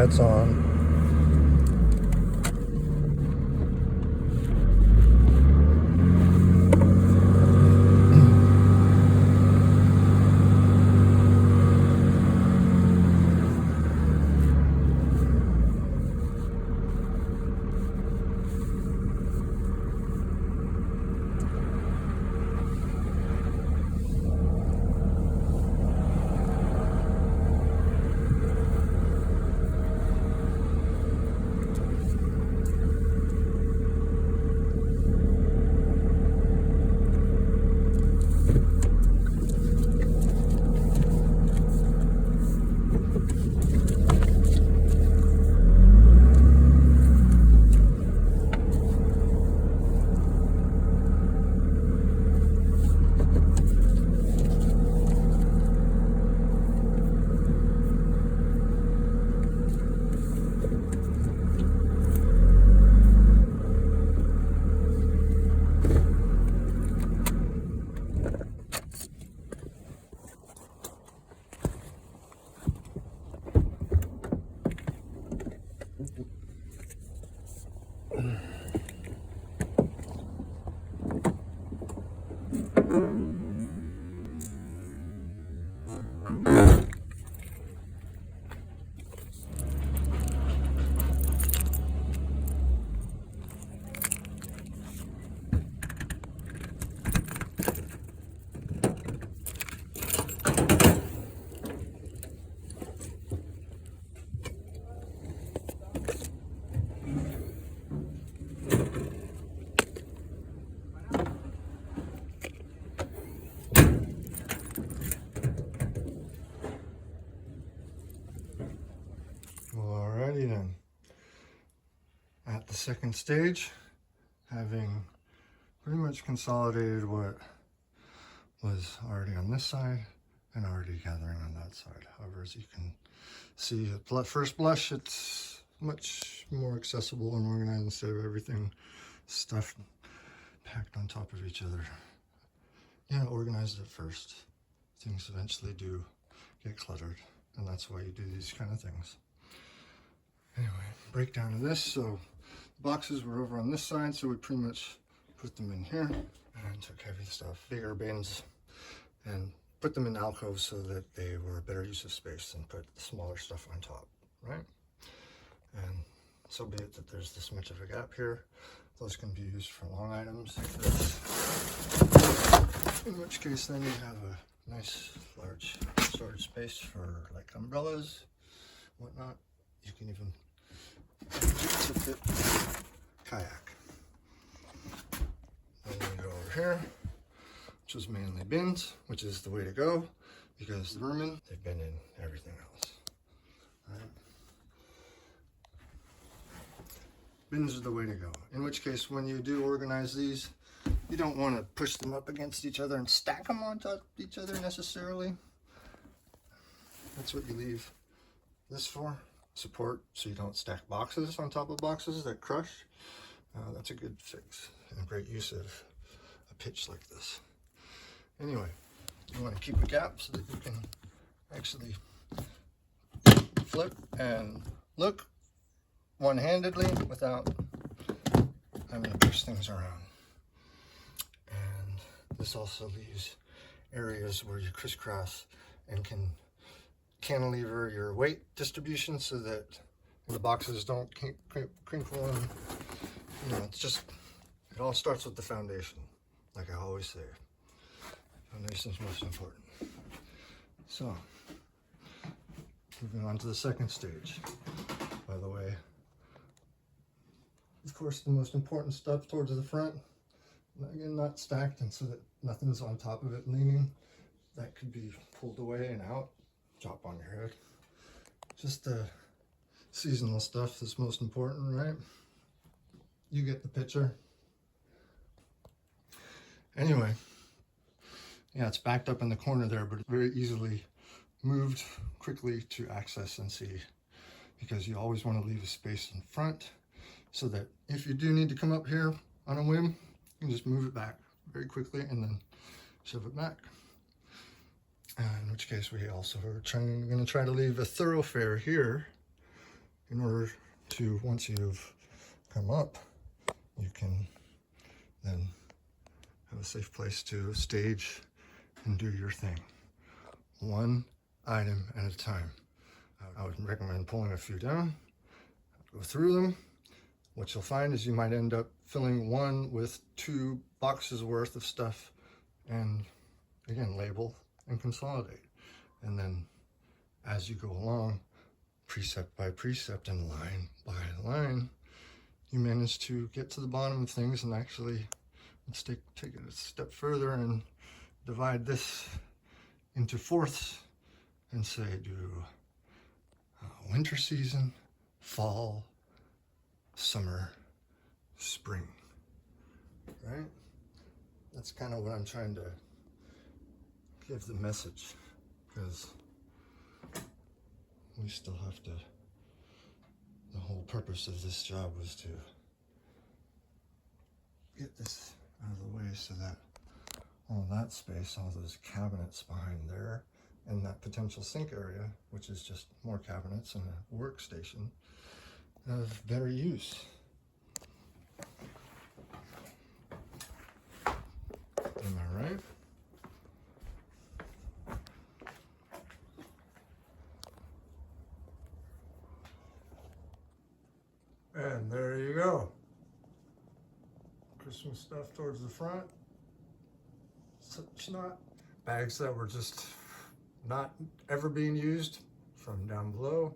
that's on. Alrighty then. At the second stage, having pretty much consolidated what was already on this side and already gathering on that side. However, as you can see at first blush, it's much more accessible and organized instead of everything stuffed, packed on top of each other. Yeah, organized at first. Things eventually do get cluttered, and that's why you do these kind of things. Anyway, breakdown of this. So boxes were over on this side, so we pretty much put them in here and took heavy stuff, bigger bins, and put them in alcoves so that they were a better use of space and put the smaller stuff on top, right? And so be it that there's this much of a gap here. Those can be used for long items, in which case then you have a nice large storage space for like umbrellas, whatnot. You can even to fit kayak. Then we go over here, which is mainly bins, which is the way to go because the vermin, they've been in everything else. Right? Bins are the way to go. In which case, when you do organize these, you don't want to push them up against each other and stack them on top of each other necessarily. That's what you leave this for. Support, so you don't stack boxes on top of boxes that crush. That's a good fix and a great use of a pitch like this. Anyway, you want to keep a gap so that you can actually flip and look one-handedly without having to push things around. And this also leaves areas where you crisscross and can cantilever your weight distribution so that the boxes don't crinkle and, you know, it's just, it all starts with the foundation, like I always say. Foundation's most important. So, moving on to the second stage. By the way, of course, the most important stuff towards the front, again, not stacked and so that nothing's on top of it leaning. That could be pulled away and out. Drop on your head. Just the seasonal stuff that's most important, right? You get the picture. Anyway, yeah, it's backed up in the corner there, but it's very easily moved quickly to access and see, because you always want to leave a space in front so that if you do need to come up here on a whim, you can just move it back very quickly and then shove it back. In which case we also are going to try to leave a thoroughfare here in order to, once you've come up, you can then have a safe place to stage and do your thing. One item at a time. I would recommend pulling a few down, go through them. What you'll find is you might end up filling one with 2 boxes worth of stuff, and again, label and consolidate. And then as you go along, precept by precept and line by line, you manage to get to the bottom of things. And actually, let's take it a step further and divide this into fourths and say do winter season, fall, summer, spring, right? That's kind of what I'm trying to give the message, because we still have to, the whole purpose of this job was to get this out of the way so that all that space, all those cabinets behind there, and that potential sink area, which is just more cabinets and a workstation, have better use. Am I right? And there you go. Christmas stuff towards the front. Such not bags that were just not ever being used from down below.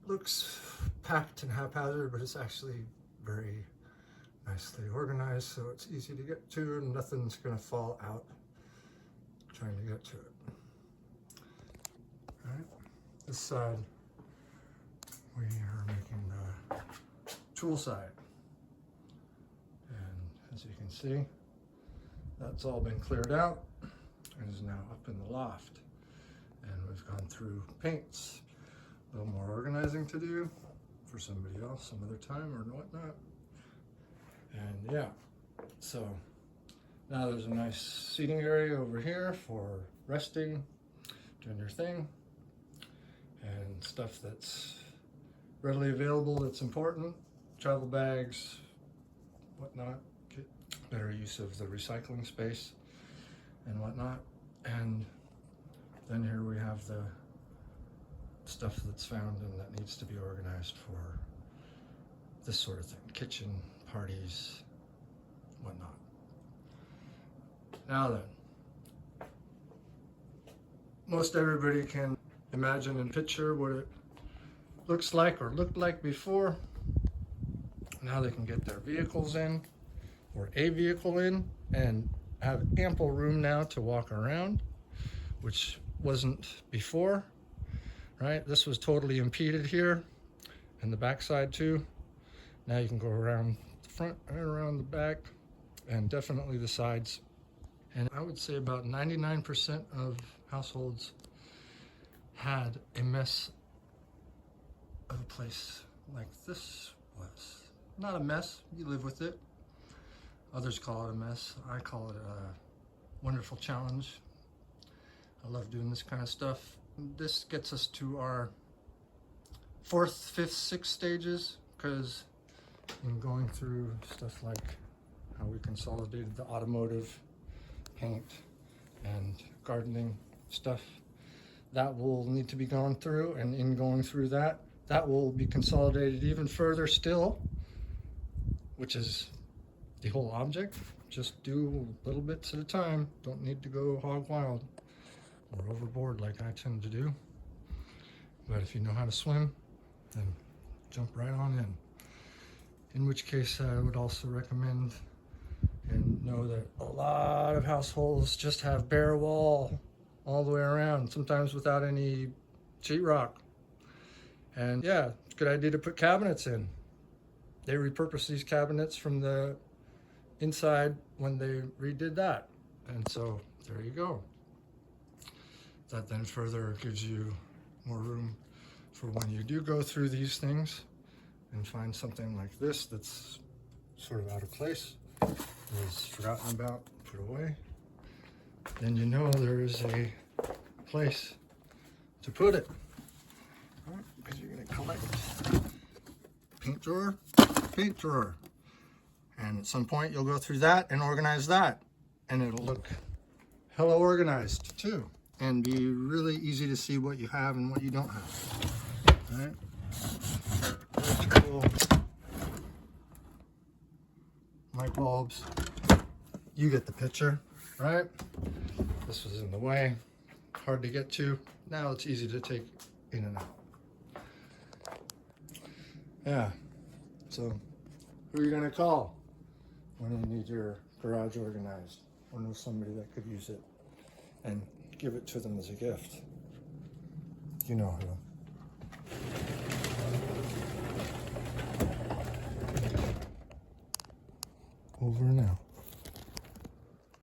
Looks packed and haphazard, but it's actually very nicely organized, so it's easy to get to and nothing's going to fall out trying to get to it. All right, this side we are making the tool side, and as you can see, that's all been cleared out and is now up in the loft, and we've gone through paints. A little more organizing to do for somebody else some other time or whatnot. And yeah, so now there's a nice seating area over here for resting, doing your thing, and stuff that's readily available that's important, travel bags, whatnot, get better use of the recycling space and whatnot. And then here we have the stuff that's found and that needs to be organized for this sort of thing, kitchen, parties, whatnot. Now then, most everybody can imagine and picture what it looks like or looked like before. Now they can get their vehicles in, or a vehicle in, and have ample room now to walk around, which wasn't before. Right, this was totally impeded here, and the back side too. Now you can go around the front and around the back, and definitely the sides. And I would say about 99% of households had a mess of a place like this was. Not a mess, you live with it. Others call it a mess. I call it a wonderful challenge. I love doing this kind of stuff. This gets us to our 4th, 5th, 6th stages, because in going through stuff like how we consolidated the automotive paint and gardening stuff, that will need to be gone through, and in going through that, that will be consolidated even further still, which is the whole object. Just do little bits at a time. Don't need to go hog wild or overboard like I tend to do. But if you know how to swim, then jump right on in. In which case I would also recommend and know that a lot of households just have bare wall all the way around, sometimes without any sheetrock. And yeah, it's a good idea to put cabinets in. They repurposed these cabinets from the inside when they redid that. And so there you go. That then further gives you more room for when you do go through these things and find something like this that's sort of out of place, was forgotten about, put away, then you know there is a place to put it. Because you're going to collect. Paint drawer, paint drawer. And at some point you'll go through that and organize that. And it'll look hella organized too. And be really easy to see what you have and what you don't have. All right? Electrical, light bulbs. You get the picture, right? This was in the way, hard to get to. Now it's easy to take in and out. Yeah, so who are you gonna call when you need your garage organized? Or know somebody that could use it and give it to them as a gift? You know who. Over and out.